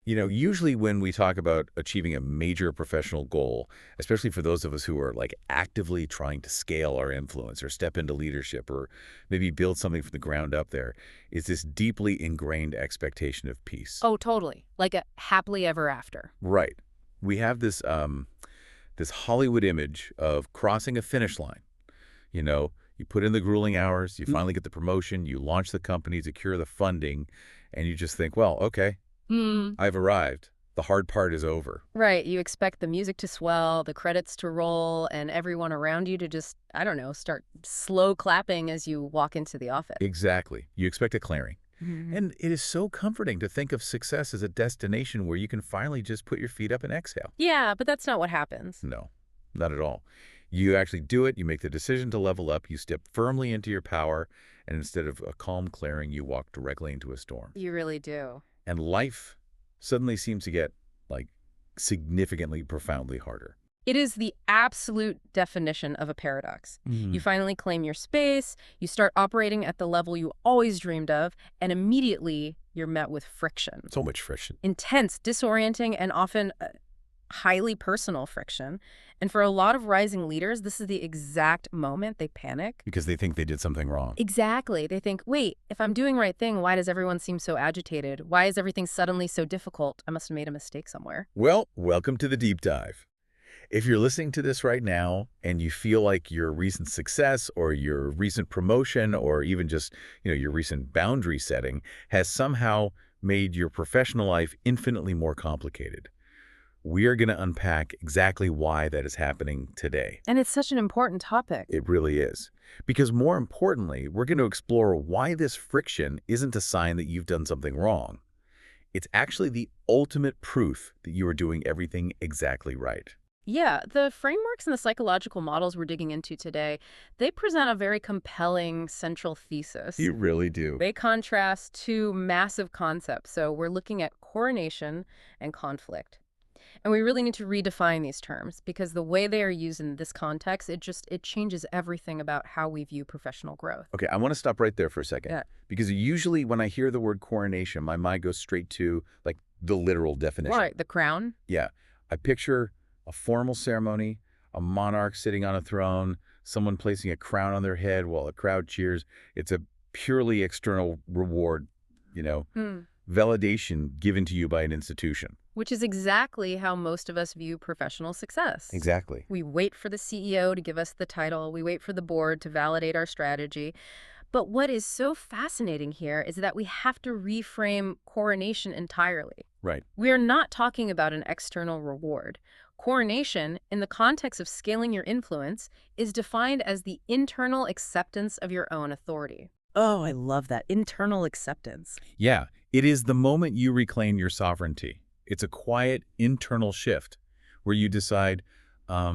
Usually when we talk about achieving a major professional goal, especially for those of us who are like actively trying to scale our influence or step into leadership or maybe build something from the ground up there, is this deeply ingrained expectation of peace. Oh, totally. Like a happily ever after. Right. We have this Hollywood image of crossing a finish line. You put in the grueling hours, you finally get the promotion, you launch the company, secure the funding, and you just think, well, okay, Hmm. I've arrived. The hard part is over. Right. You expect the music to swell, the credits to roll, and everyone around you to just, I don't know, start slow clapping as you walk into the office. Exactly. You expect a clearing. Mhm. And it is so comforting to think of success as a destination where you can finally just put your feet up and exhale. Yeah, but that's not what happens. No, not at all. You actually do it. You make the decision to level up. You step firmly into your power. And instead of a calm clearing, you walk directly into a storm. You really do. And life suddenly seems to get, like, significantly, profoundly harder. It is the absolute definition of a paradox. You finally claim your space, you start operating at the level you always dreamed of, and immediately you're met with friction. So much friction. Intense, disorienting, and often highly personal friction. And for a lot of rising leaders, this is the exact moment they panic. Because they think they did something wrong. Exactly. They think, wait, if I'm doing right thing, why does everyone seem so agitated? Why is everything suddenly so difficult? I must have made a mistake somewhere. Well, welcome to the deep dive. If you're listening to this right now and you feel like your recent success or your recent promotion or even just, your recent boundary setting has somehow made your professional life infinitely more complicated, we are going to unpack exactly why that is happening today. And it's such an important topic. It really is. Because more importantly, we're going to explore why this friction isn't a sign that you've done something wrong. It's actually the ultimate proof that you are doing everything exactly right. Yeah, the frameworks and the psychological models we're digging into today, they present a very compelling central thesis. You really do. They contrast two massive concepts. So we're looking at coronation and conflict. And we really need to redefine these terms because the way they are used in this context, it changes everything about how we view professional growth. Okay, I want to stop right there for a second. Yeah. Because usually when I hear the word coronation, my mind goes straight to, like, the literal definition. Right, the crown. Yeah. I picture a formal ceremony, a monarch sitting on a throne, someone placing a crown on their head while a crowd cheers. It's a purely external reward, validation given to you by an institution. Which is exactly how most of us view professional success. Exactly. We wait for the CEO to give us the title. We wait for the board to validate our strategy. But what is so fascinating here is that we have to reframe coronation entirely. Right. We are not talking about an external reward. Coronation, in the context of scaling your influence, is defined as the internal acceptance of your own authority. Oh, I love that. Internal acceptance. Yeah. It is the moment you reclaim your sovereignty. It's a quiet internal shift where you decide, I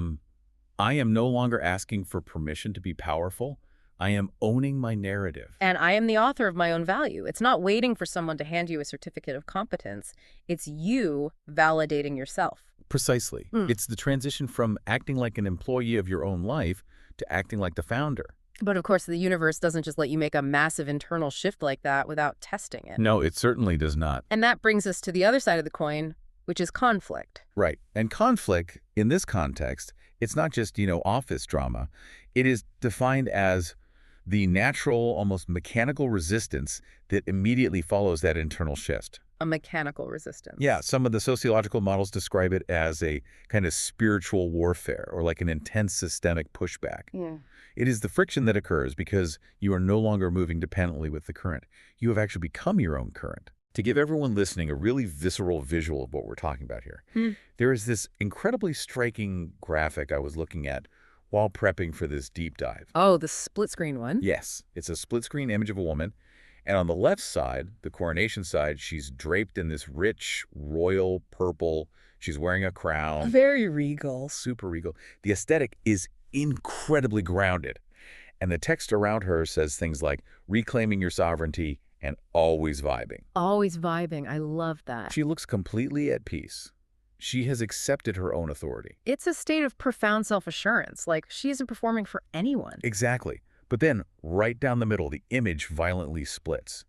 am no longer asking for permission to be powerful. I am owning my narrative. And I am the author of my own value. It's not waiting for someone to hand you a certificate of competence. It's you validating yourself. Precisely. It's the transition from acting like an employee of your own life to acting like the founder. But of course, the universe doesn't just let you make a massive internal shift like that without testing it. No, it certainly does not. And that brings us to the other side of the coin, which is conflict. Right. And conflict, in this context, it's not just, office drama. It is defined as the natural, almost mechanical resistance that immediately follows that internal shift. A mechanical resistance. Yeah, some of the sociological models describe it as a kind of spiritual warfare or like an intense systemic pushback. Yeah. It is the friction that occurs because you are no longer moving dependently with the current. You have actually become your own current. To give everyone listening a really visceral visual of what we're talking about here, there is this incredibly striking graphic I was looking at while prepping for this deep dive. Oh, the split screen one? Yes, it's a split screen image of a woman. And on the left side, the coronation side, she's draped in this rich, royal purple. She's wearing a crown. Very regal. Super regal. The aesthetic is incredibly grounded. And the text around her says things like, reclaiming your sovereignty and always vibing. Always vibing. I love that. She looks completely at peace. She has accepted her own authority. It's a state of profound self-assurance, like she isn't performing for anyone. Exactly. But then, right down the middle, the image violently splits.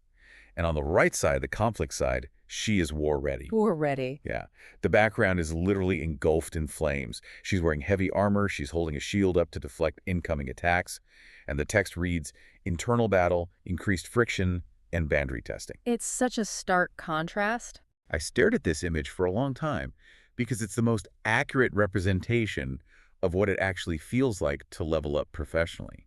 And on the right side, the conflict side, She is war ready. We're ready. Yeah. The background is literally engulfed in flames. She's wearing heavy armor. She's holding a shield up to deflect incoming attacks. And the text reads, internal battle, increased friction, and boundary testing. It's such a stark contrast. I stared at this image for a long time because it's the most accurate representation of what it actually feels like to level up professionally.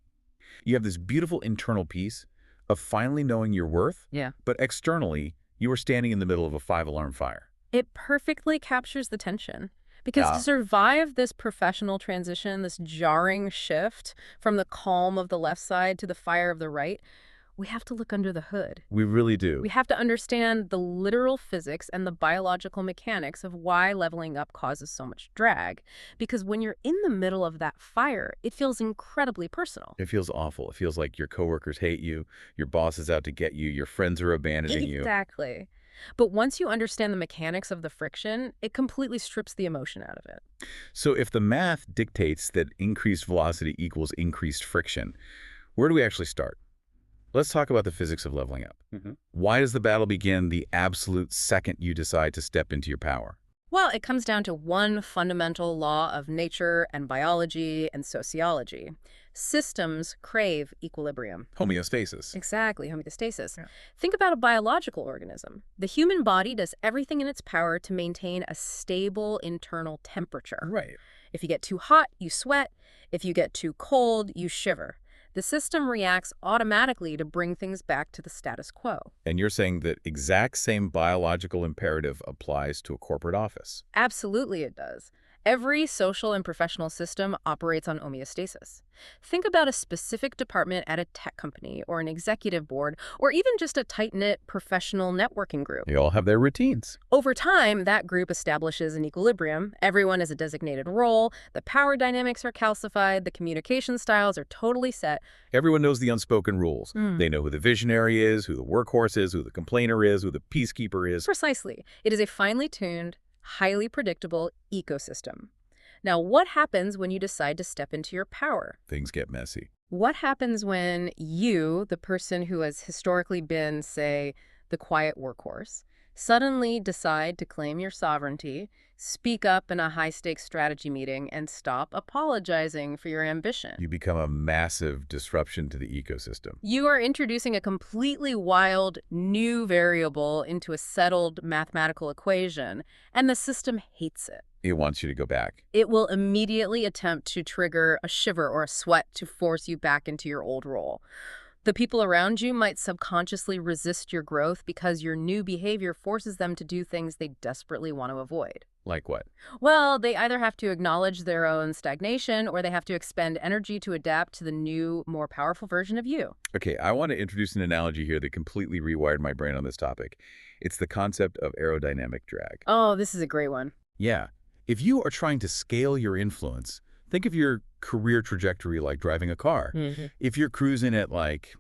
You have this beautiful internal piece of finally knowing your worth, Yeah. but externally, you are standing in the middle of a five-alarm fire. It perfectly captures the tension. Because to Yeah, survive this professional transition, this jarring shift from the calm of the left side to the fire of the right, we have to look under the hood. we really We do. have to understand the literal physics and the biological mechanics of why leveling up causes so much drag. Because when you're in the middle of that fire, it feels incredibly personal. It feels awful. It feels like your coworkers hate you, your boss is out to get you, your friends are abandoning you. Exactly. But once you understand the mechanics of the friction, it completely strips the emotion out of it. So if the math dictates that increased velocity equals increased friction, where do we actually start? Let's talk about the physics of leveling up. Why does the battle begin the absolute second you decide to step into your power? Well, it comes down to one fundamental law of nature and biology and sociology. Systems crave equilibrium. Homeostasis. Exactly, homeostasis. Yeah. Think about a biological organism. The human body does everything in its power to maintain a stable internal temperature. Right. If you get too hot, you sweat. If you get too cold, you shiver. The system reacts automatically to bring things back to the status quo. And you're saying that exact same biological imperative applies to a corporate office. Absolutely it does. Every social and professional system operates on homeostasis. Think about a specific department at a tech company or an executive board or even just a tight-knit professional networking group. They all have their routines. Over time, that group establishes an equilibrium. Everyone has a designated role, the power dynamics are calcified, the communication styles are totally set. Everyone knows the unspoken rules. Hmm. They know who the visionary is, who the workhorse is, who the complainer is, who the peacekeeper is. Precisely. It is a finely tuned, highly predictable ecosystem. Now, what happens when you decide to step into your power? Things get messy. What happens when you, the person who has historically been, say, the quiet workhorse, suddenly decide to claim your sovereignty, speak up in a high-stakes strategy meeting, and stop apologizing for your ambition? You become a massive disruption to the ecosystem. You are introducing a completely wild, new variable into a settled mathematical equation, and the system hates it. It wants you to go back. It will immediately attempt to trigger a shiver or a sweat to force you back into your old role. The people around you might subconsciously resist your growth because your new behavior forces them to do things they desperately want to avoid. Like what? Well, they either have to acknowledge their own stagnation or they have to expend energy to adapt to the new, more powerful version of you. Okay, I want to introduce an analogy here that completely rewired my brain on this topic. It's the concept of aerodynamic drag. Oh, this is a great one. Yeah. If you are trying to scale your influence, think of your career trajectory like driving a car. If you're cruising at like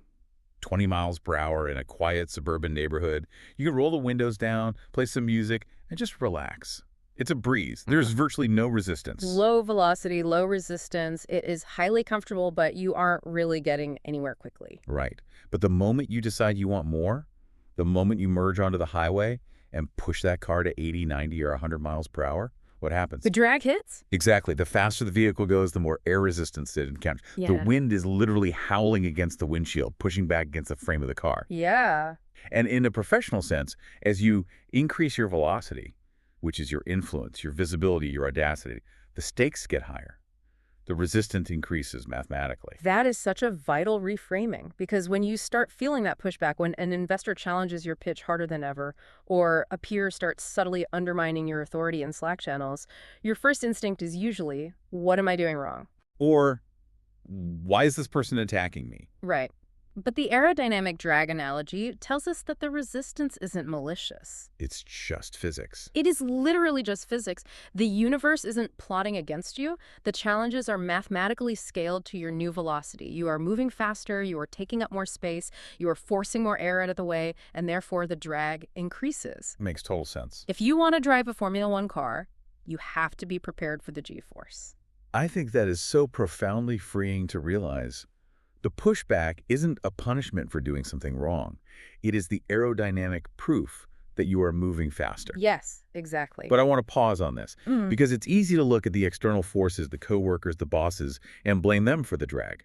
20 miles per hour in a quiet suburban neighborhood, you can roll the windows down, play some music, and just relax. It's a breeze. There's virtually no resistance. Low velocity, low resistance. It is highly comfortable, but you aren't really getting anywhere quickly. Right. But the moment you decide you want more, the moment you merge onto the highway and push that car to 80, 90, or 100 miles per hour, what happens? The drag hits? Exactly. The faster the vehicle goes, the more air resistance it encounters. The Yeah. wind is literally howling against the windshield, pushing back against the frame of the car. Yeah. And in a professional sense, as you increase your velocity, which is your influence, your visibility, your audacity, the stakes get higher. The resistance increases mathematically. That is such a vital reframing because when you start feeling that pushback, when an investor challenges your pitch harder than ever, or a peer starts subtly undermining your authority in Slack channels, your first instinct is usually, what am I doing wrong? Or, why is this person attacking me? Right. But the aerodynamic drag analogy tells us that the resistance isn't malicious. It's just physics. It is literally just physics. The universe isn't plotting against you. The challenges are mathematically scaled to your new velocity. You are moving faster, you are taking up more space, you are forcing more air out of the way, and therefore the drag increases. Makes total sense. If you want to drive a Formula One car, you have to be prepared for the G-force. I think that is so profoundly freeing to realize. The pushback isn't a punishment for doing something wrong. It is the aerodynamic proof that you are moving faster. Yes, exactly. But I want to pause on this, Mm. because it's easy to look at the external forces, the coworkers, the bosses, and blame them for the drag.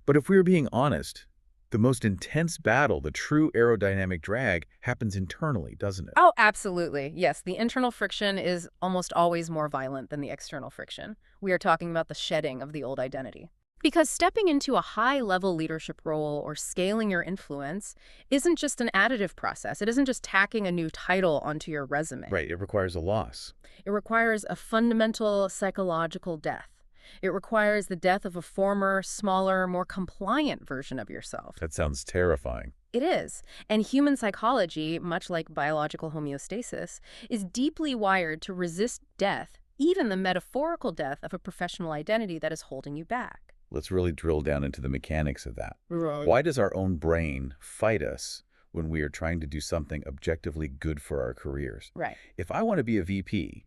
But if we were being honest, the most intense battle, the true aerodynamic drag, happens internally, doesn't it? Oh, absolutely. Yes, the internal friction is almost always more violent than the external friction. We are talking about the shedding of the old identity. Because stepping into a high-level leadership role or scaling your influence isn't just an additive process. It isn't just tacking a new title onto your resume. Right, it requires a loss. It requires a fundamental psychological death. It requires the death of a former, smaller, more compliant version of yourself. That sounds terrifying. It is. And human psychology, much like biological homeostasis, is deeply wired to resist death, even the metaphorical death of a professional identity that is holding you back. Let's really drill down into the mechanics of that. Right. Why does our own brain fight us when we are trying to do something objectively good for our careers? Right. If I want to be a VP,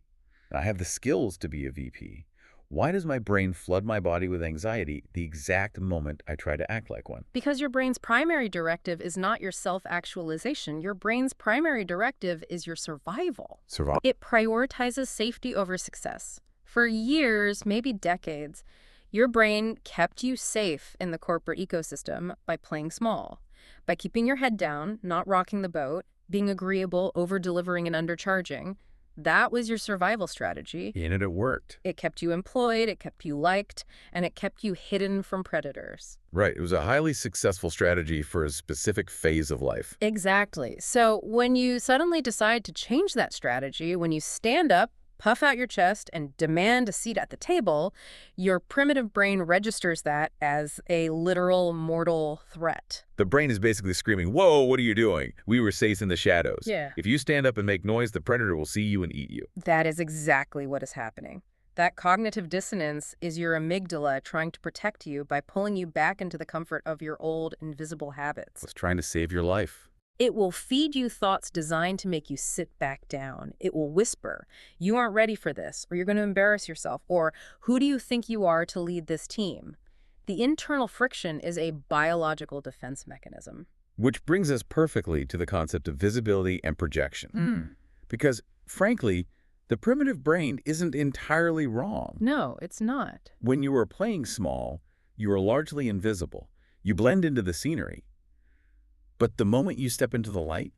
and I have the skills to be a VP, why does my brain flood my body with anxiety the exact moment I try to act like one? Because your brain's primary directive is not your self-actualization. Your brain's primary directive is your survival. Survival. It prioritizes safety over success. For years, maybe decades, your brain kept you safe in the corporate ecosystem by playing small, by keeping your head down, not rocking the boat, being agreeable, over-delivering and undercharging. That was your survival strategy. And it worked. It kept you employed, it kept you liked, and it kept you hidden from predators. Right. It was a highly successful strategy for a specific phase of life. Exactly. So when you suddenly decide to change that strategy, when you stand up, puff out your chest, and demand a seat at the table, your primitive brain registers that as a literal mortal threat. The brain is basically screaming, "Whoa, what are you doing? We were safe in the shadows. Yeah. If you stand up and make noise, the predator will see you and eat you." That is exactly what is happening. That cognitive dissonance is your amygdala trying to protect you by pulling you back into the comfort of your old, invisible habits. It's trying to save your life. It will feed you thoughts designed to make you sit back down. It will whisper, "You aren't ready for this," or "You're going to embarrass yourself," or "Who do you think you are to lead this team?" The internal friction is a biological defense mechanism. Which brings us perfectly to the concept of visibility and projection. Because, frankly, the primitive brain isn't entirely wrong. No, it's not. When you are playing small, you are largely invisible. You blend into the scenery. But the moment you step into the light,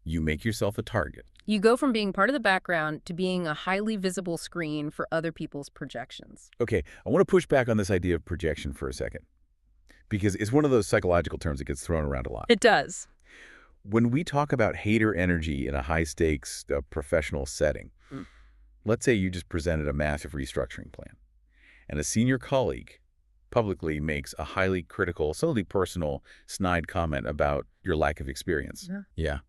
you make yourself a target. You go from being part of the background to being a highly visible screen for other people's projections. Okay, I want to push back on this idea of projection for a second, because it's one of those psychological terms that gets thrown around a lot. It does. When we talk about hater energy in a high-stakes professional setting, let's say you just presented a massive restructuring plan, and a senior colleague publicly makes a highly critical, solely personal, snide comment about your lack of experience. Yeah.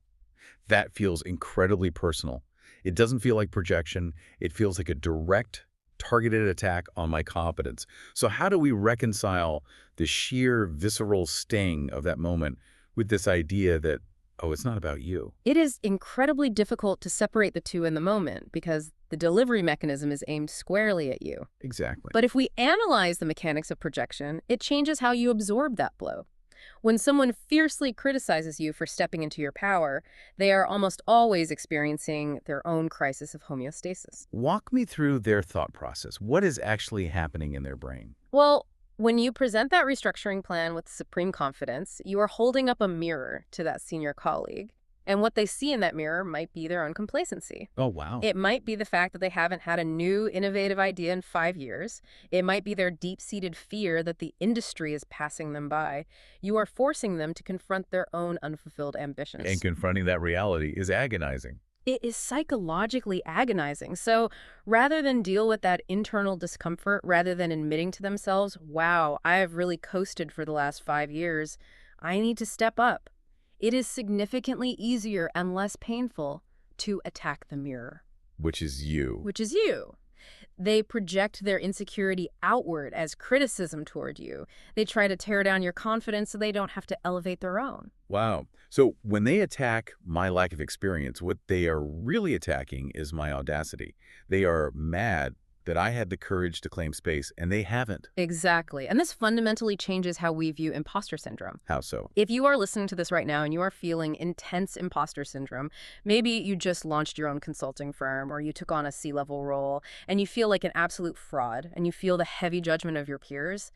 That feels incredibly personal. It doesn't feel like projection. It feels like a direct, targeted attack on my competence. So how do we reconcile the sheer visceral sting of that moment with this idea that, oh, it's not about you? It is incredibly difficult to separate the two in the moment because the delivery mechanism is aimed squarely at you. Exactly. But if we analyze the mechanics of projection, it changes how you absorb that blow. When someone fiercely criticizes you for stepping into your power, they are almost always experiencing their own crisis of homeostasis. Walk me through their thought process. What is actually happening in their brain? Well, when you present that restructuring plan with supreme confidence, you are holding up a mirror to that senior colleague. And what they see in that mirror might be their own complacency. Oh, wow. It might be the fact that they haven't had a new, innovative idea in 5 years. It might be their deep-seated fear that the industry is passing them by. You are forcing them to confront their own unfulfilled ambitions. And confronting that reality is agonizing. It is psychologically agonizing. So rather than deal with that internal discomfort, rather than admitting to themselves, wow, I have really coasted for the last 5 years, I need to step up. It is significantly easier and less painful to attack the mirror. Which is you. Which is you. They project their insecurity outward as criticism toward you. They try to tear down your confidence so they don't have to elevate their own. Wow. So when they attack my lack of experience, what they are really attacking is my audacity. They are mad that I had the courage to claim space, and they haven't. Exactly. And this fundamentally changes how we view imposter syndrome. How so? If you are listening to this right now and you are feeling intense imposter syndrome, maybe you just launched your own consulting firm or you took on a C-level role and you feel like an absolute fraud and you feel the heavy judgment of your peers,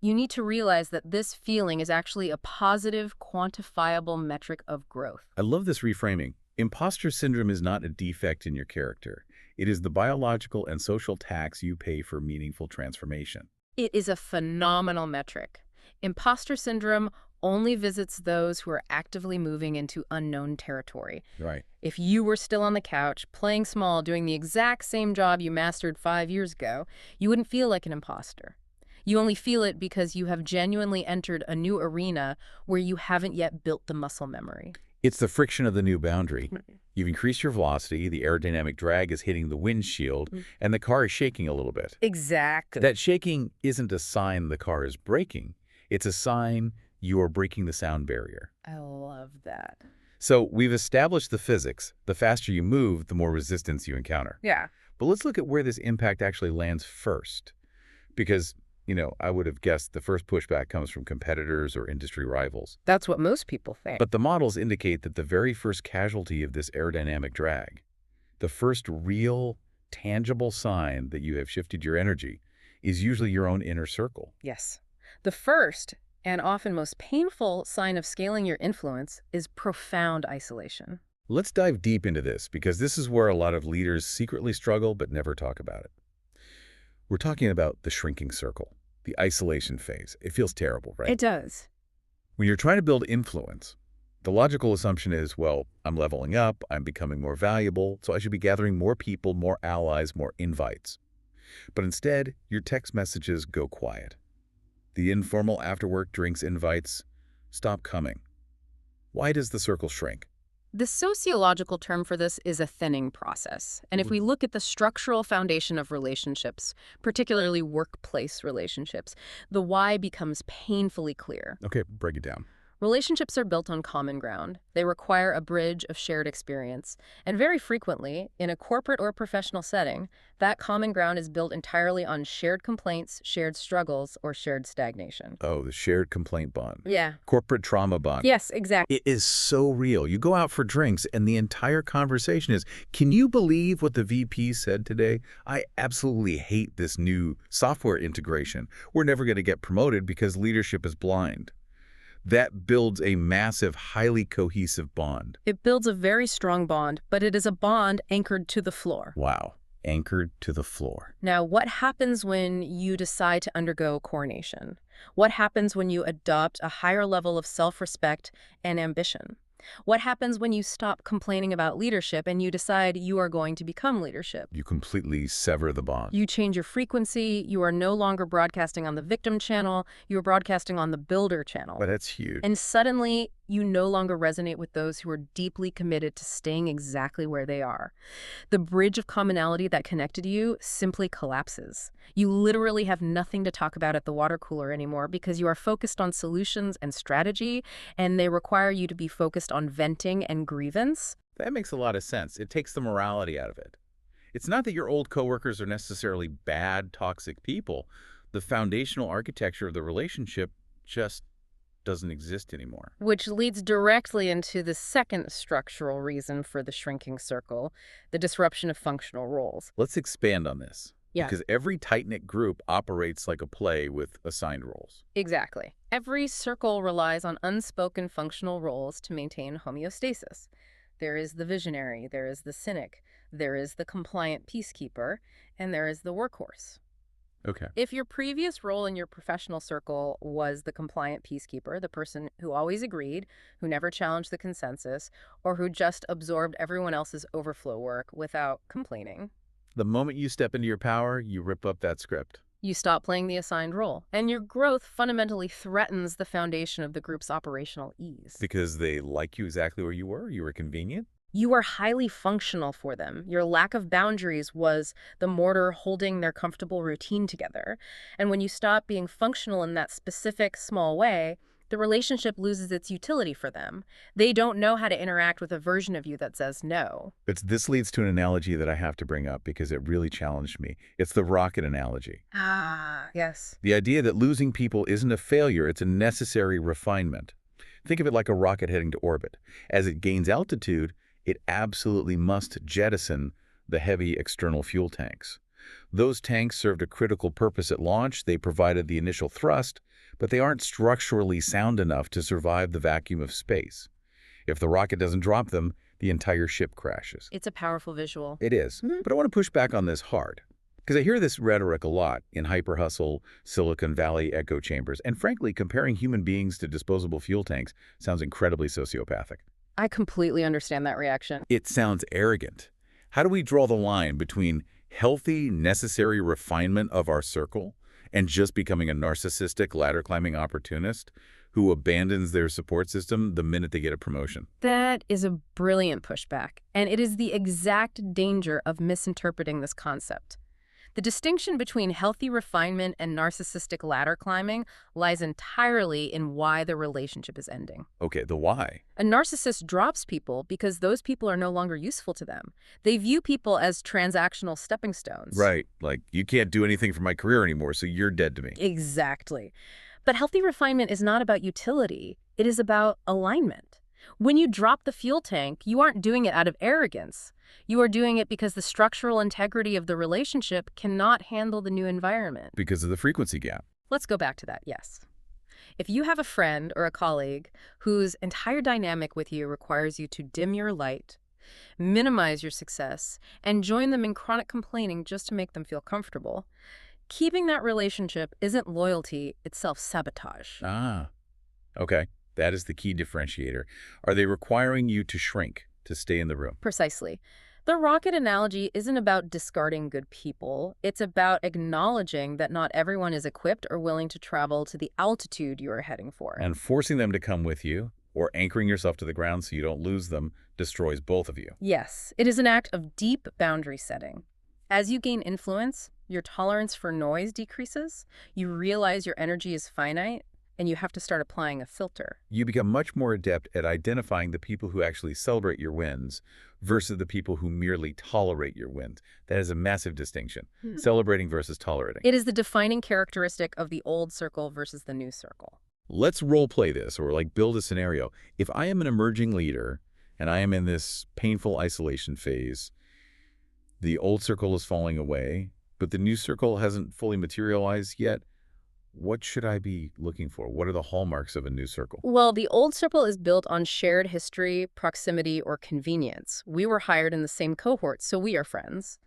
you need to realize that this feeling is actually a positive, quantifiable metric of growth. I love this reframing. Imposter syndrome is not a defect in your character. It is the biological and social tax you pay for meaningful transformation. It is a phenomenal metric. Imposter syndrome only visits those who are actively moving into unknown territory. Right. If you were still on the couch, playing small, doing the exact same job you mastered 5 years ago, you wouldn't feel like an imposter. You only feel it because you have genuinely entered a new arena where you haven't yet built the muscle memory. It's the friction of the new boundary. You've increased your velocity, the aerodynamic drag is hitting the windshield, and the car is shaking a little bit. Exactly. That shaking isn't a sign the car is braking. It's a sign you are breaking the sound barrier. I love that. So we've established the physics. The faster you move, the more resistance you encounter. Yeah. But let's look at where this impact actually lands first. Because, I would have guessed the first pushback comes from competitors or industry rivals. That's what most people think. But the models indicate that the very first casualty of this aerodynamic drag, the first real, tangible sign that you have shifted your energy, is usually your own inner circle. Yes. The first, and often most painful, sign of scaling your influence is profound isolation. Let's dive deep into this, because this is where a lot of leaders secretly struggle but never talk about it. We're talking about the shrinking circle, the isolation phase. It feels terrible, right? It does. When you're trying to build influence, the logical assumption is, well, I'm leveling up, I'm becoming more valuable, so I should be gathering more people, more allies, more invites. But instead, your text messages go quiet. The informal after-work drinks invites stop coming. Why does the circle shrink? The sociological term for this is a thinning process. And if we look at the structural foundation of relationships, particularly workplace relationships, the why becomes painfully clear. Okay, break it down. Relationships are built on common ground. They require a bridge of shared experience. And very frequently, in a corporate or professional setting, that common ground is built entirely on shared complaints, shared struggles, or shared stagnation. Oh, the shared complaint bond. Yeah. Corporate trauma bond. Yes, exactly. It is so real. You go out for drinks and the entire conversation is, can you believe what the VP said today? I absolutely hate this new software integration. We're never going to get promoted because leadership is blind. That builds a massive, highly cohesive bond. It builds a very strong bond, but it is a bond anchored to the floor. Wow. Anchored to the floor. Now, what happens when you decide to undergo coronation? What happens when you adopt a higher level of self-respect and ambition? What happens when you stop complaining about leadership and you decide you are going to become leadership? You completely sever the bond. You change your frequency. You are no longer broadcasting on the victim channel. You are broadcasting on the builder channel. But that's huge. And suddenly, you no longer resonate with those who are deeply committed to staying exactly where they are. The bridge of commonality that connected you simply collapses. You literally have nothing to talk about at the water cooler anymore because you are focused on solutions and strategy, and they require you to be focused on venting and grievance. That makes a lot of sense. It takes the morality out of it. It's not that your old coworkers are necessarily bad, toxic people. The foundational architecture of the relationship just doesn't exist anymore. Which leads directly into the second structural reason for the shrinking circle, the disruption of functional roles. Let's expand on this. Yeah. Because every tight-knit group operates like a play with assigned roles. Exactly. Every circle relies on unspoken functional roles to maintain homeostasis. There is the visionary, there is the cynic, there is the compliant peacekeeper, and there is the workhorse. Okay. If your previous role in your professional circle was the compliant peacekeeper, the person who always agreed, who never challenged the consensus, or who just absorbed everyone else's overflow work without complaining, The moment you step into your power, you rip up that script. you stop playing the assigned role, and your growth fundamentally threatens the foundation of the group's operational ease. Because they like you exactly where you were convenient. You are highly functional for them. Your lack of boundaries was the mortar holding their comfortable routine together. And when you stop being functional in that specific, small way, The relationship loses its utility for them. They don't know how to interact with a version of you that says no. This leads to an analogy that I have to bring up because it really challenged me. It's the rocket analogy. Ah, yes. The idea that losing people isn't a failure, it's a necessary refinement. Think of it like a rocket heading to orbit. As it gains altitude, it absolutely must jettison the heavy external fuel tanks. Those tanks served a critical purpose at launch. They provided the initial thrust, but they aren't structurally sound enough to survive the vacuum of space. If the rocket doesn't drop them, the entire ship crashes. It's a powerful visual. It is. But I want to push back on this hard. Because I hear this rhetoric a lot in hyper-hustle, Silicon Valley echo chambers, and frankly, comparing human beings to disposable fuel tanks sounds incredibly sociopathic. I completely understand that reaction. It sounds arrogant. How do we draw the line between healthy, necessary refinement of our circle and just becoming a narcissistic, ladder-climbing opportunist who abandons their support system the minute they get a promotion? That is a brilliant pushback, and it is the exact danger of misinterpreting this concept. The distinction between healthy refinement and narcissistic ladder climbing lies entirely in why the relationship is ending. Okay, the why. A narcissist drops people because those people are no longer useful to them. They view people as transactional stepping stones. Right, like, you can't do anything for my career anymore, so you're dead to me. Exactly. But healthy refinement is not about utility. It is about alignment. When you drop the fuel tank, you aren't doing it out of arrogance. You are doing it because the structural integrity of the relationship cannot handle the new environment. Because of the frequency gap. Let's go back to that, yes. If you have a friend or a colleague whose entire dynamic with you requires you to dim your light, minimize your success, and join them in chronic complaining just to make them feel comfortable, keeping that relationship isn't loyalty, it's self-sabotage. Ah, okay. That is the key differentiator. Are they requiring you to shrink to stay in the room? Precisely. The rocket analogy isn't about discarding good people. It's about acknowledging that not everyone is equipped or willing to travel to the altitude you are heading for. And forcing them to come with you, or anchoring yourself to the ground so you don't lose them, destroys both of you. Yes, it is an act of deep boundary setting. As you gain influence, your tolerance for noise decreases, you realize your energy is finite, and you have to start applying a filter. You become much more adept at identifying the people who actually celebrate your wins versus the people who merely tolerate your wins. That is a massive distinction. Celebrating versus tolerating. It is the defining characteristic of the old circle versus the new circle. Let's role play this, or like build a scenario. If I am an emerging leader and I am in this painful isolation phase, the old circle is falling away, but the new circle hasn't fully materialized yet, what should I be looking for? What are the hallmarks of a new circle? Well, the old circle is built on shared history, proximity, or convenience. We were hired in the same cohort, so we are friends.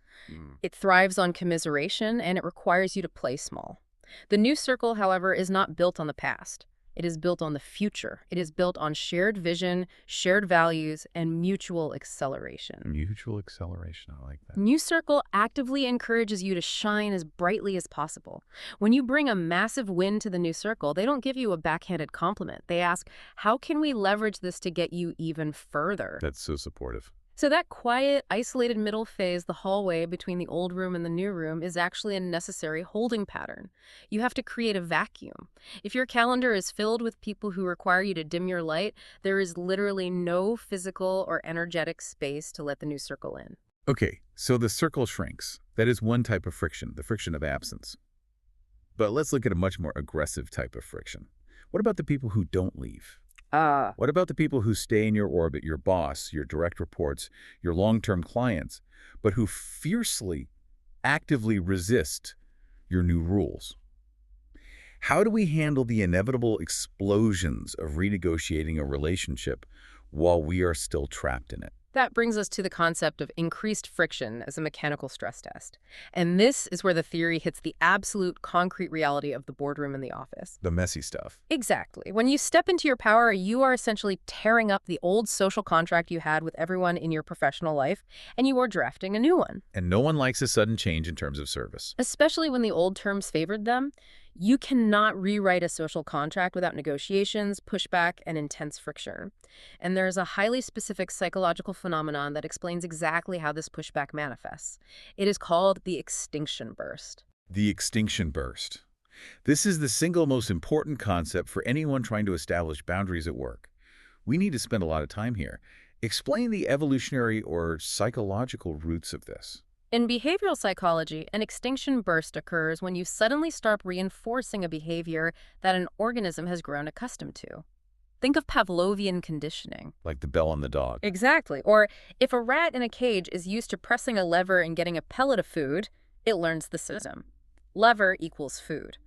It thrives on commiseration, and it requires you to play small. The new circle, however, is not built on the past. It is built on the future. It is built on shared vision, shared values, and mutual acceleration. Mutual acceleration, I like that. New Circle actively encourages you to shine as brightly as possible. When you bring a massive win to the New Circle, they don't give you a backhanded compliment. They ask, how can we leverage this to get you even further? That's so supportive. So that quiet, isolated middle phase, the hallway between the old room and the new room, is actually a necessary holding pattern. You have to create a vacuum. If your calendar is filled with people who require you to dim your light, there is literally no physical or energetic space to let the new circle in. Okay, so the circle shrinks. That is one type of friction, the friction of absence. But let's look at a much more aggressive type of friction. What about the people who don't leave? What about the people who stay in your orbit, your boss, your direct reports, your long-term clients, but who fiercely, actively resist your new rules? How do we handle the inevitable explosions of renegotiating a relationship while we are still trapped in it? That brings us to the concept of increased friction as a mechanical stress test. And this is where the theory hits the absolute concrete reality of the boardroom and the office. The messy stuff. Exactly. When you step into your power, you are essentially tearing up the old social contract you had with everyone in your professional life, and you are drafting a new one. And no one likes a sudden change in terms of service. Especially when the old terms favored them. You cannot rewrite a social contract without negotiations, pushback, and intense friction. And there's a highly specific psychological phenomenon that explains exactly how this pushback manifests. It is called the extinction burst. The extinction burst. This is the single most important concept for anyone trying to establish boundaries at work. We need to spend a lot of time here. Explain the evolutionary or psychological roots of this. In behavioral psychology, an extinction burst occurs when you suddenly stop reinforcing a behavior that an organism has grown accustomed to. Think of Pavlovian conditioning. Like the bell on the dog. Exactly. Or if a rat in a cage is used to pressing a lever and getting a pellet of food, it learns the system. Lever equals food.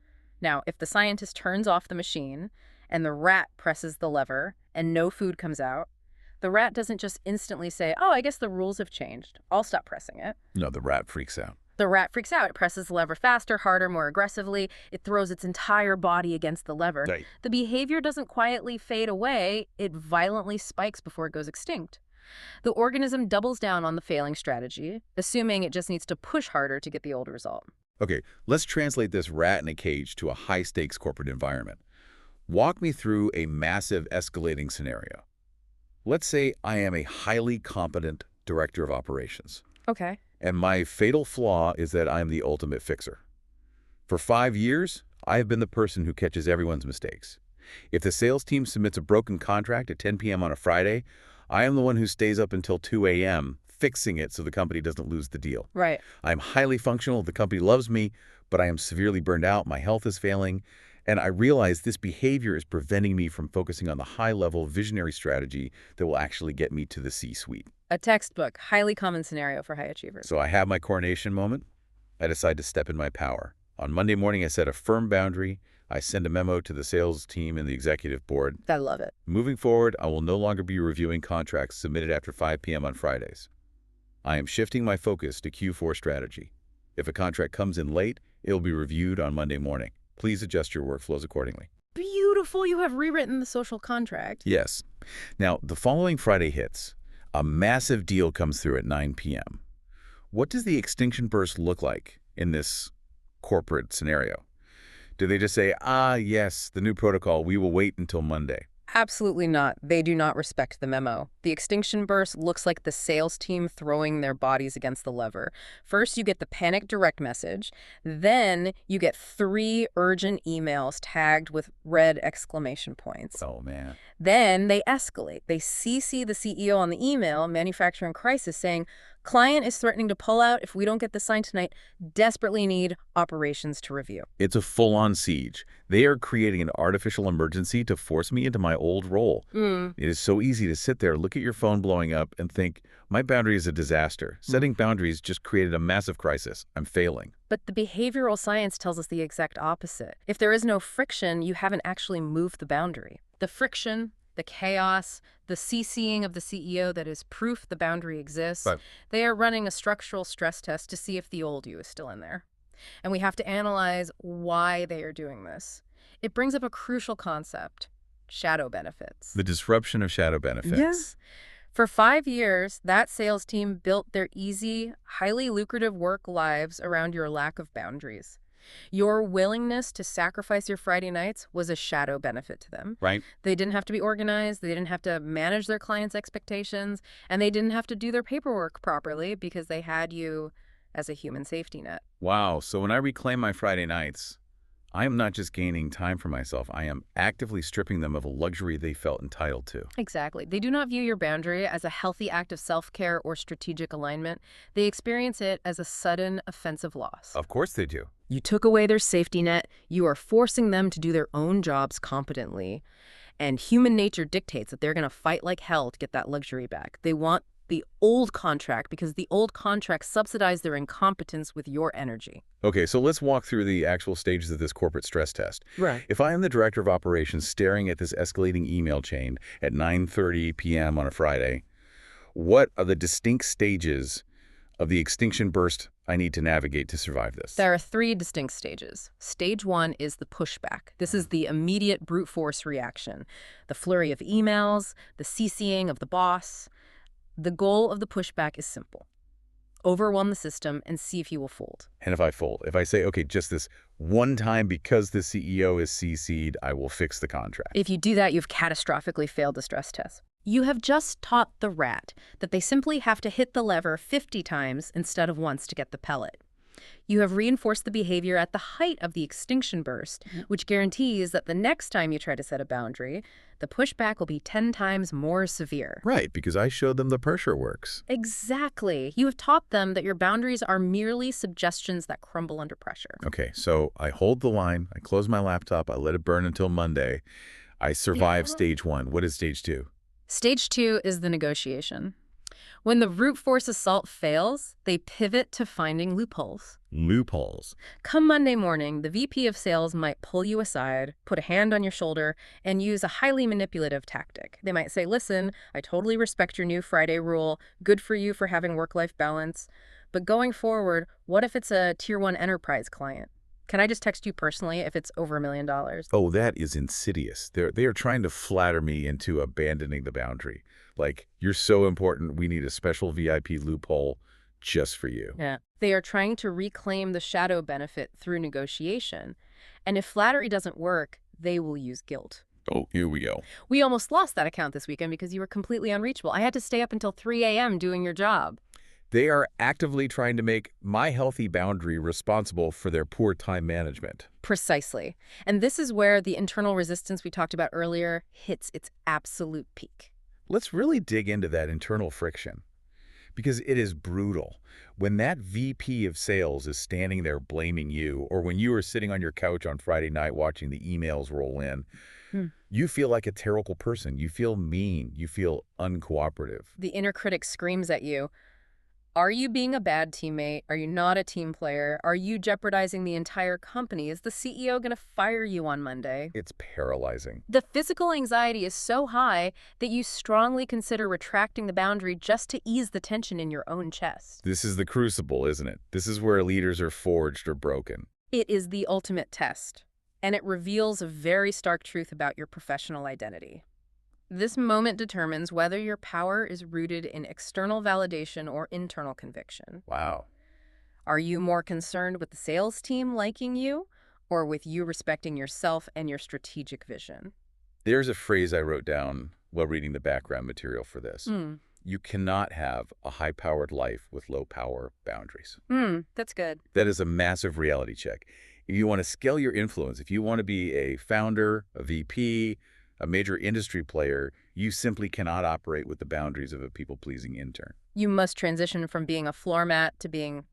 Now, if the scientist turns off the machine and the rat presses the lever and no food comes out, the rat doesn't just instantly say, oh, I guess the rules have changed. I'll stop pressing it. No, the rat freaks out. The rat freaks out. It presses the lever faster, harder, more aggressively. It throws its entire body against the lever. Right. The behavior doesn't quietly fade away. It violently spikes before it goes extinct. The organism doubles down on the failing strategy, assuming it just needs to push harder to get the old result. Okay, let's translate this rat in a cage to a high-stakes corporate environment. Walk me through a massive escalating scenario. Let's say I am a highly competent director of operations, Okay. and my fatal flaw is that I am the ultimate fixer. For 5 years, I have been the person who catches everyone's mistakes. If the sales team submits a broken contract at 10 p.m. on a Friday, I am the one who stays up until 2 a.m. fixing it so the company doesn't lose the deal. Right. I'm highly functional, the company loves me, but I am severely burned out, my health is failing, and I realize this behavior is preventing me from focusing on the high-level visionary strategy that will actually get me to the C-suite. A textbook, highly common scenario for high achievers. So I have my coronation moment. I decide to step in my power. On Monday morning, I set a firm boundary. I send a memo to the sales team and the executive board. I love it. Moving forward, I will no longer be reviewing contracts submitted after 5 p.m. on Fridays. I am shifting my focus to Q4 strategy. If a contract comes in late, it will be reviewed on Monday morning. Please adjust your workflows accordingly. Beautiful. You have rewritten the social contract. Yes. Now, the following Friday hits. A massive deal comes through at 9 p.m. What does the extinction burst look like in this corporate scenario? Do they just say, yes, the new protocol, we will wait until Monday? Absolutely not. They do not respect the memo. The extinction burst looks like the sales team throwing their bodies against the lever. First, you get the panic direct message. Then you get 3 urgent emails tagged with red exclamation points. Oh, man. Then they escalate. They CC the CEO on the email, manufacturing crisis, saying, client is threatening to pull out if we don't get this signed tonight. Desperately need operations to review. It's a full-on siege. They are creating an artificial emergency to force me into my old role. It is so easy to sit there, look at your phone blowing up, and think, my boundary is a disaster. Setting boundaries just created a massive crisis. I'm failing. But the behavioral science tells us the exact opposite. If there is no friction, you haven't actually moved the boundary. The friction, the chaos, the CCing of the CEO that is proof the boundary exists, Right. they are running a structural stress test to see if the old you is still in there. And we have to analyze why they are doing this. It brings up a crucial concept, shadow benefits. The disruption of shadow benefits. Yes. For 5 years, that sales team built their easy, highly lucrative work lives around your lack of boundaries. Your willingness to sacrifice your Friday nights was a shadow benefit to them. Right? They didn't have to be organized, they didn't have to manage their clients' expectations, and they didn't have to do their paperwork properly because they had you as a human safety net. Wow. So when I reclaim my Friday nights, I am not just gaining time for myself. I am actively stripping them of a luxury they felt entitled to. Exactly. They do not view your boundary as a healthy act of self-care or strategic alignment. They experience it as a sudden offensive loss. Of course they do. You took away their safety net. You are forcing them to do their own jobs competently. And human nature dictates that they're going to fight like hell to get that luxury back. They want the old contract because the old contract subsidized their incompetence with your energy. Okay, so let's walk through the actual stages of this corporate stress test. Right. If I am the director of operations staring at this escalating email chain at 9:30 p.m. on a Friday, what are the distinct stages of the extinction burst I need to navigate to survive this? There are 3 distinct stages. Stage 1 is the pushback. This is the immediate brute force reaction. The flurry of emails, the CCing of the boss. The goal of the pushback is simple. Overwhelm the system and see if you will fold. And if I fold, if I say, okay, just this one time because the CEO is CC'd, I will fix the contract. If you do that, you've catastrophically failed the stress test. You have just taught the rat that they simply have to hit the lever 50 times instead of once to get the pellet. You have reinforced the behavior at the height of the extinction burst, which guarantees that the next time you try to set a boundary, the pushback will be 10 times more severe. Right, because I showed them the pressure works. Exactly. You have taught them that your boundaries are merely suggestions that crumble under pressure. Okay, so I hold the line, I close my laptop, I let it burn until Monday. I survive stage 1. What is stage 2? Stage 2 is the negotiation. When the brute force assault fails, they pivot to finding loopholes. Loopholes. Come Monday morning, the VP of sales might pull you aside, put a hand on your shoulder, and use a highly manipulative tactic. They might say, listen, I totally respect your new Friday rule. Good for you for having work-life balance. But going forward, what if it's a tier 1 enterprise client? Can I just text you personally if it's over $1 million? Oh, that is insidious. They are trying to flatter me into abandoning the boundary. Like, you're so important, we need a special VIP loophole just for you. Yeah. They are trying to reclaim the shadow benefit through negotiation. And if flattery doesn't work, they will use guilt. Oh, here we go. We almost lost that account this weekend because you were completely unreachable. I had to stay up until 3 a.m. doing your job. They are actively trying to make my healthy boundary responsible for their poor time management. Precisely. And this is where the internal resistance we talked about earlier hits its absolute peak. Let's really dig into that internal friction, because it is brutal. When that VP of sales is standing there blaming you, or when you are sitting on your couch on Friday night watching the emails roll in, you feel like a terrible person. You feel mean. You feel uncooperative. The inner critic screams at you, are you being a bad teammate? Are you not a team player? Are you jeopardizing the entire company? Is the CEO going to fire you on Monday? It's paralyzing. The physical anxiety is so high that you strongly consider retracting the boundary just to ease the tension in your own chest. This is the crucible, isn't it? This is where leaders are forged or broken. It is the ultimate test, and it reveals a very stark truth about your professional identity. This moment determines whether your power is rooted in external validation or internal conviction. Wow. Are you more concerned with the sales team liking you, or with you respecting yourself and your strategic vision? There's a phrase I wrote down while reading the background material for this. Hmm. You cannot have a high-powered life with low-power boundaries. That's good. That is a massive reality check. If you want to scale your influence, if you want to be a founder, a VP, a major industry player, you simply cannot operate with the boundaries of a people-pleasing intern. You must transition from being a floor mat to being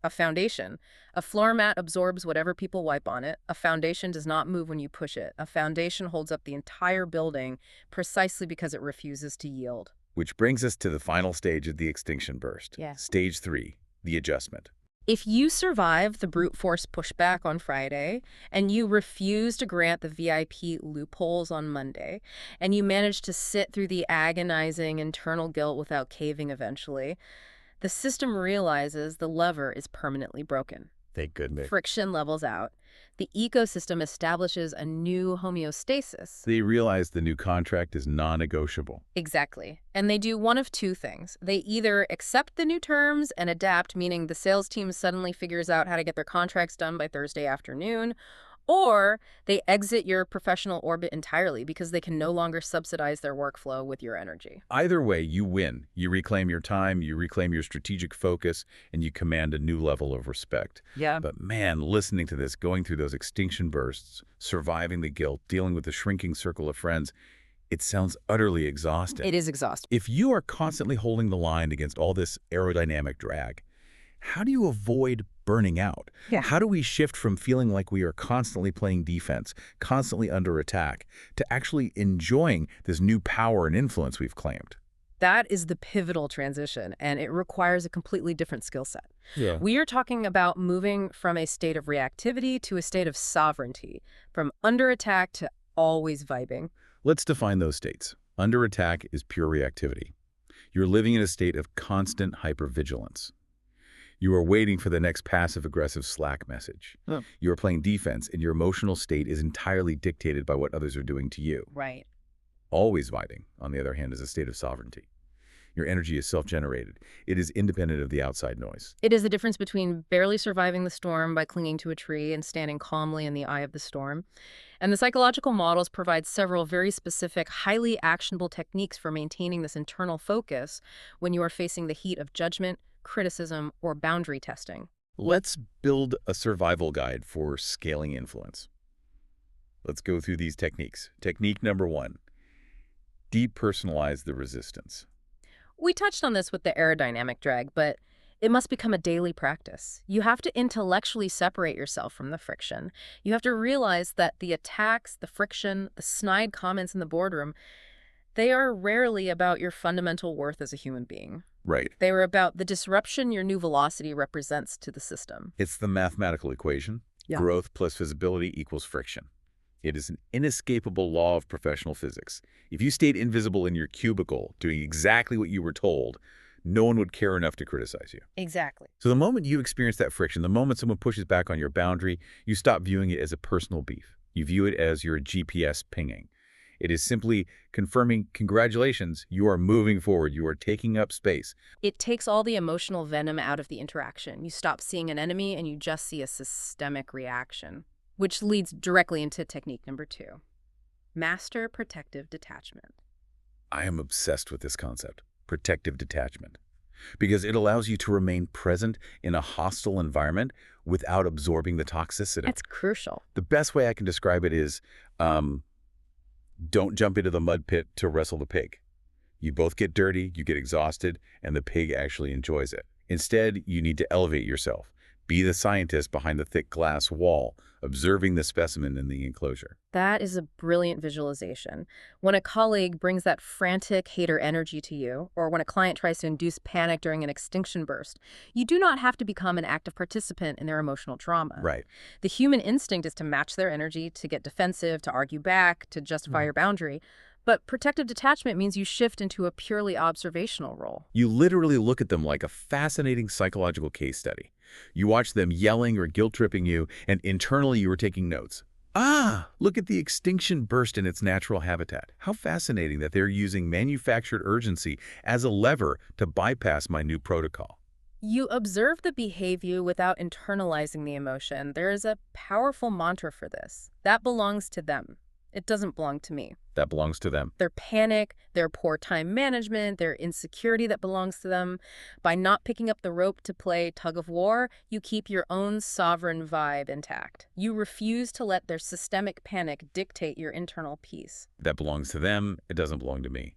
a foundation. A floor mat absorbs whatever people wipe on it. A foundation does not move when you push it. A foundation holds up the entire building precisely because it refuses to yield. Which brings us to the final stage of the extinction burst. Yeah. Stage 3, the adjustment. If you survive the brute force pushback on Friday, and you refuse to grant the VIP loopholes on Monday, and you manage to sit through the agonizing internal guilt without caving eventually, the system realizes the lever is permanently broken. Thank goodness. Friction levels out. The ecosystem establishes a new homeostasis. They realize the new contract is non-negotiable. Exactly. And they do one of two things. They either accept the new terms and adapt, meaning the sales team suddenly figures out how to get their contracts done by Thursday afternoon, or they exit your professional orbit entirely because they can no longer subsidize their workflow with your energy. Either way, you win. You reclaim your time, you reclaim your strategic focus, and you command a new level of respect. Yeah. But man, listening to this, going through those extinction bursts, surviving the guilt, dealing with the shrinking circle of friends, it sounds utterly exhausting. It is exhausting. If you are constantly holding the line against all this aerodynamic drag, how do you avoid burning out? Yeah. How do we shift from feeling like we are constantly playing defense, constantly under attack, to actually enjoying this new power and influence we've claimed? That is the pivotal transition, and it requires a completely different skill set. Yeah. We are talking about moving from a state of reactivity to a state of sovereignty, from under attack to always vibing. Let's define those states. Under attack is pure reactivity. You're living in a state of constant hypervigilance. You are waiting for the next passive-aggressive Slack message. Oh. You are playing defense, and your emotional state is entirely dictated by what others are doing to you. Right. Always vibing, on the other hand, is a state of sovereignty. Your energy is self-generated. It is independent of the outside noise. It is the difference between barely surviving the storm by clinging to a tree and standing calmly in the eye of the storm. And the psychological models provide several very specific, highly actionable techniques for maintaining this internal focus when you are facing the heat of judgment, criticism, or boundary testing. Let's build a survival guide for scaling influence. Let's go through these techniques. Technique number 1, depersonalize the resistance. We touched on this with the aerodynamic drag, but it must become a daily practice. You have to intellectually separate yourself from the friction. You have to realize that the attacks, the friction, the snide comments in the boardroom, they are rarely about your fundamental worth as a human being. Right. They were about the disruption your new velocity represents to the system. It's the mathematical equation. Yeah. Growth plus visibility equals friction. It is an inescapable law of professional physics. If you stayed invisible in your cubicle doing exactly what you were told, no one would care enough to criticize you. Exactly. So the moment you experience that friction, the moment someone pushes back on your boundary, you stop viewing it as a personal beef. You view it as your GPS pinging. It is simply confirming, congratulations, you are moving forward, you are taking up space. It takes all the emotional venom out of the interaction. You stop seeing an enemy and you just see a systemic reaction, which leads directly into technique number 2. Master protective detachment. I am obsessed with this concept, protective detachment, because it allows you to remain present in a hostile environment without absorbing the toxicity. That's crucial. The best way I can describe it is, don't jump into the mud pit to wrestle the pig. You both get dirty, you get exhausted, and the pig actually enjoys it. Instead, you need to elevate yourself. Be the scientist behind the thick glass wall, observing the specimen in the enclosure. That is a brilliant visualization. When a colleague brings that frantic hater energy to you, or when a client tries to induce panic during an extinction burst, you do not have to become an active participant in their emotional trauma. Right. The human instinct is to match their energy, to get defensive, to argue back, to justify your boundary. But protective detachment means you shift into a purely observational role. You literally look at them like a fascinating psychological case study. You watch them yelling or guilt-tripping you, and internally you are taking notes. Ah, look at the extinction burst in its natural habitat. How fascinating that they're using manufactured urgency as a lever to bypass my new protocol. You observe the behavior without internalizing the emotion. There is a powerful mantra for this. That belongs to them. It doesn't belong to me. That belongs to them. Their panic, their poor time management, their insecurity that belongs to them. By not picking up the rope to play tug of war, you keep your own sovereign vibe intact. You refuse to let their systemic panic dictate your internal peace. That belongs to them. It doesn't belong to me.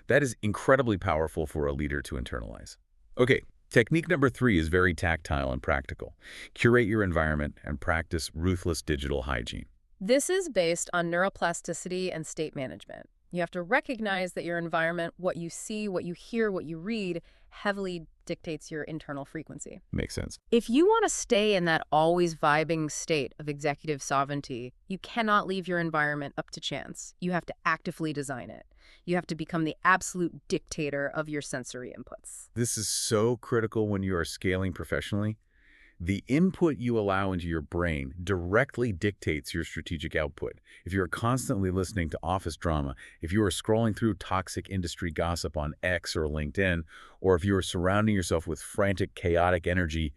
That is incredibly powerful for a leader to internalize. Okay, technique number 3 is very tactile and practical. Curate your environment and practice ruthless digital hygiene. This is based on neuroplasticity and state management. You have to recognize that your environment, what you see, what you hear, what you read, heavily dictates your internal frequency. Makes sense. If you want to stay in that always vibing state of executive sovereignty, you cannot leave your environment up to chance. You have to actively design it. You have to become the absolute dictator of your sensory inputs. This is so critical when you are scaling professionally. The input you allow into your brain directly dictates your strategic output. If you are constantly listening to office drama, if you are scrolling through toxic industry gossip on X or LinkedIn, or if you are surrounding yourself with frantic, chaotic energy,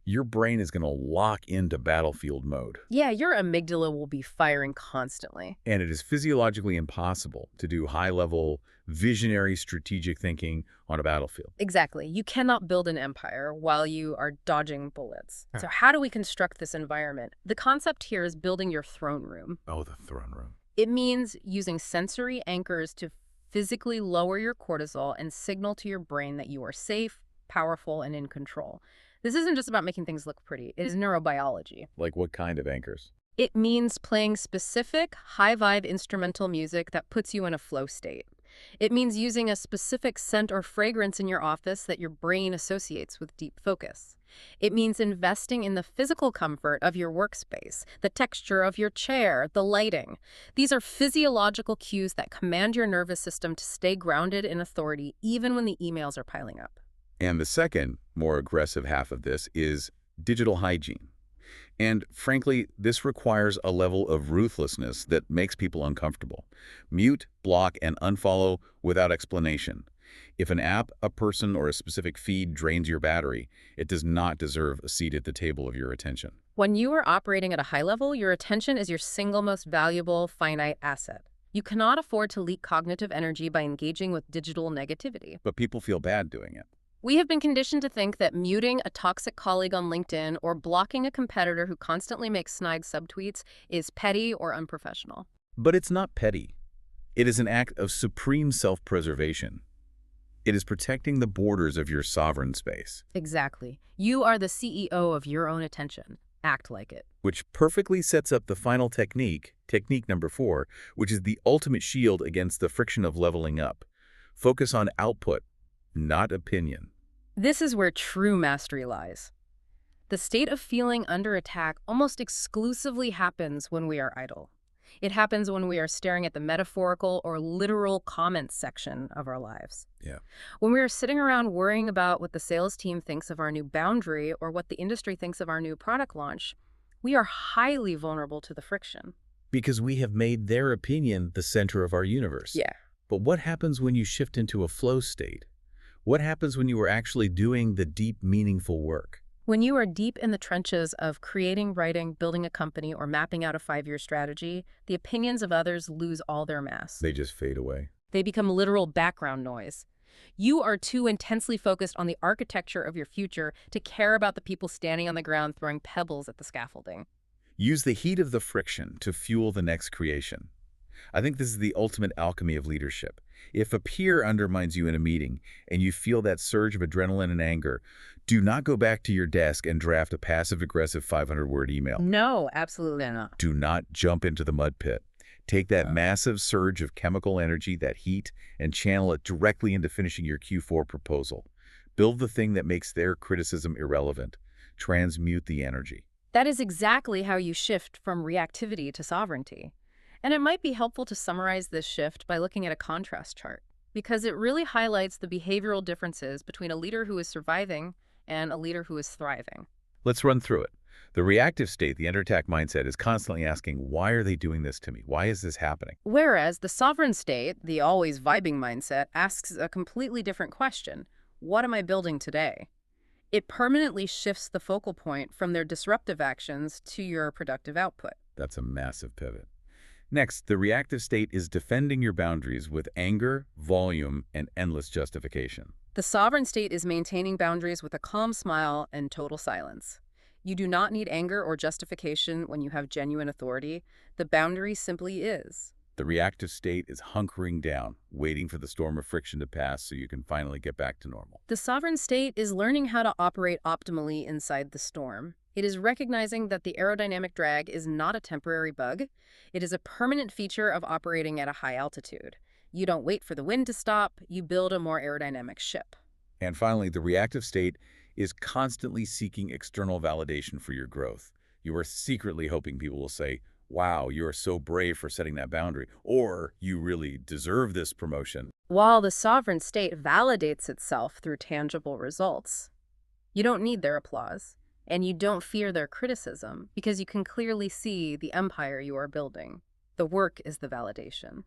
your brain is going to lock into battlefield mode. Yeah, your amygdala will be firing constantly. And it is physiologically impossible to do high-level, visionary, strategic thinking on a battlefield. Exactly. You cannot build an empire while you are dodging bullets. So how do we construct this environment? The concept here is building your throne room. Oh, the throne room. It means using sensory anchors to physically lower your cortisol and signal to your brain that you are safe, powerful, and in control. This isn't just about making things look pretty. It is neurobiology. Like what kind of anchors? It means playing specific, high-vibe instrumental music that puts you in a flow state. It means using a specific scent or fragrance in your office that your brain associates with deep focus. It means investing in the physical comfort of your workspace, the texture of your chair, the lighting. These are physiological cues that command your nervous system to stay grounded in authority even when the emails are piling up. And the second, more aggressive half of this is digital hygiene. And frankly, this requires a level of ruthlessness that makes people uncomfortable. Mute, block, and unfollow without explanation. If an app, a person, or a specific feed drains your battery, it does not deserve a seat at the table of your attention. When you are operating at a high level, your attention is your single most valuable finite asset. You cannot afford to leak cognitive energy by engaging with digital negativity. But people feel bad doing it. We have been conditioned to think that muting a toxic colleague on LinkedIn or blocking a competitor who constantly makes snide subtweets is petty or unprofessional. But it's not petty. It is an act of supreme self-preservation. It is protecting the borders of your sovereign space, Exactly. You are the CEO of your own attention. Act like it. which perfectly sets up the final technique, technique number 4, which is the ultimate shield against the friction of leveling up. Focus on output, not opinion. This is where true mastery lies. The state of feeling under attack almost exclusively happens when we are idle. It happens when we are staring at the metaphorical or literal comments section of our lives. Yeah. When we are sitting around worrying about what the sales team thinks of our new boundary or what the industry thinks of our new product launch, we are highly vulnerable to the friction. Because we have made their opinion the center of our universe. Yeah. But what happens when you shift into a flow state? What happens when you are actually doing the deep, meaningful work? When you are deep in the trenches of creating, writing, building a company, or mapping out a 5-year strategy, the opinions of others lose all their mass. They just fade away. They become literal background noise. You are too intensely focused on the architecture of your future to care about the people standing on the ground throwing pebbles at the scaffolding. Use the heat of the friction to fuel the next creation. I think this is the ultimate alchemy of leadership. If a peer undermines you in a meeting and you feel that surge of adrenaline and anger, do not go back to your desk and draft a passive-aggressive 500-word email. No, absolutely not. Do not jump into the mud pit. Take that massive surge of chemical energy, that heat, and channel it directly into finishing your Q4 proposal. Build the thing that makes their criticism irrelevant. Transmute the energy. That is exactly how you shift from reactivity to sovereignty. And it might be helpful to summarize this shift by looking at a contrast chart, because it really highlights the behavioral differences between a leader who is surviving and a leader who is thriving. Let's run through it. The reactive state, the under-attack mindset, is constantly asking, why are they doing this to me? Why is this happening? Whereas the sovereign state, the always vibing mindset, asks a completely different question. What am I building today? It permanently shifts the focal point from their disruptive actions to your productive output. That's a massive pivot. Next, the reactive state is defending your boundaries with anger, volume, and endless justification. The sovereign state is maintaining boundaries with a calm smile and total silence. You do not need anger or justification when you have genuine authority. The boundary simply is. The reactive state is hunkering down, waiting for the storm of friction to pass so you can finally get back to normal. The sovereign state is learning how to operate optimally inside the storm. It is recognizing that the aerodynamic drag is not a temporary bug. It is a permanent feature of operating at a high altitude. You don't wait for the wind to stop, you build a more aerodynamic ship. And finally, the reactive state is constantly seeking external validation for your growth. You are secretly hoping people will say, wow, you are so brave for setting that boundary, or you really deserve this promotion. While the sovereign state validates itself through tangible results, you don't need their applause, and you don't fear their criticism because you can clearly see the empire you are building. The work is the validation.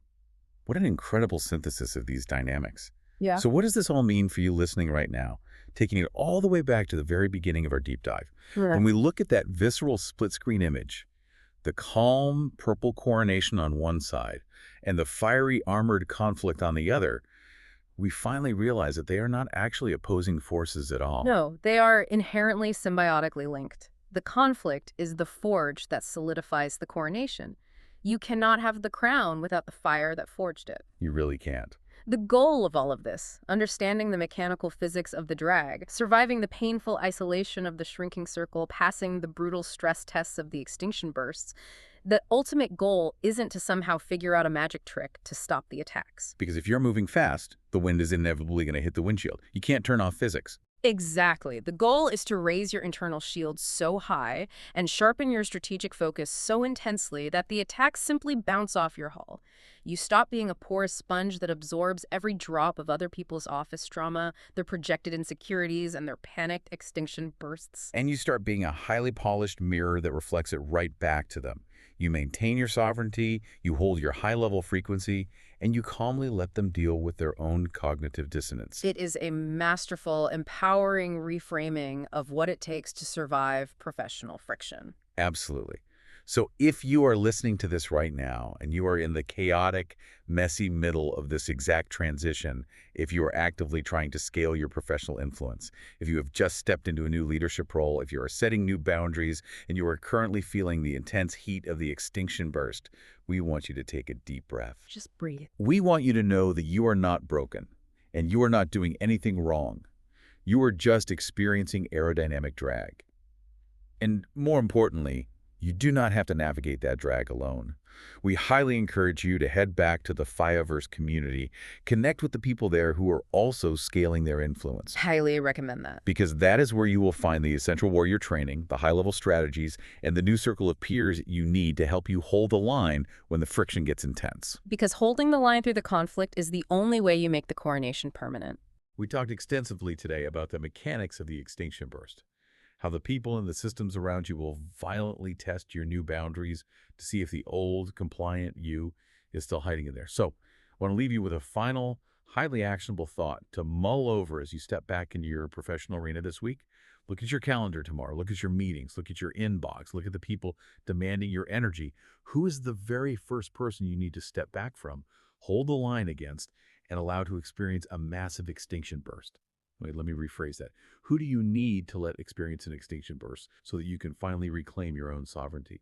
What an incredible synthesis of these dynamics. Yeah. So what does this all mean for you listening right now? Taking it all the way back to the very beginning of our deep dive. When we look at that visceral split-screen image, the calm purple coronation on one side and the fiery armored conflict on the other, we finally realize that they are not actually opposing forces at all. No, they are inherently symbiotically linked. The conflict is the forge that solidifies the coronation. You cannot have the crown without the fire that forged it. You really can't. The goal of all of this, understanding the mechanical physics of the drag, surviving the painful isolation of the shrinking circle, passing the brutal stress tests of the extinction bursts, the ultimate goal isn't to somehow figure out a magic trick to stop the attacks. Because if you're moving fast, the wind is inevitably going to hit the windshield. You can't turn off physics. Exactly. The goal is to raise your internal shield so high and sharpen your strategic focus so intensely that the attacks simply bounce off your hull. You stop being a porous sponge that absorbs every drop of other people's office drama, their projected insecurities, and their panicked extinction bursts. And you start being a highly polished mirror that reflects it right back to them. You maintain your sovereignty, you hold your high-level frequency, and you calmly let them deal with their own cognitive dissonance. It is a masterful, empowering reframing of what it takes to survive professional friction. Absolutely. So if you are listening to this right now and you are in the chaotic, messy middle of this exact transition, if you are actively trying to scale your professional influence, if you have just stepped into a new leadership role, if you are setting new boundaries, and you are currently feeling the intense heat of the extinction burst, we want you to take a deep breath. Just breathe. We want you to know that you are not broken and you are not doing anything wrong. You are just experiencing aerodynamic drag. And more importantly, you do not have to navigate that drag alone. We highly encourage you to head back to the Fireverse community, connect with the people there who are also scaling their influence. Highly recommend that. Because that is where you will find the essential warrior training, the high-level strategies, and the new circle of peers you need to help you hold the line when the friction gets intense. Because holding the line through the conflict is the only way you make the coronation permanent. We talked extensively today about the mechanics of the extinction burst, how the people and the systems around you will violently test your new boundaries to see if the old, compliant you is still hiding in there. So I want to leave you with a final, highly actionable thought to mull over as you step back into your professional arena this week. Look at your calendar tomorrow. Look at your meetings. Look at your inbox. Look at the people demanding your energy. Who is the very first person you need to step back from, hold the line against, and allow to experience a massive extinction burst? Wait, let me rephrase that. Who do you need to let experience an extinction burst so that you can finally reclaim your own sovereignty?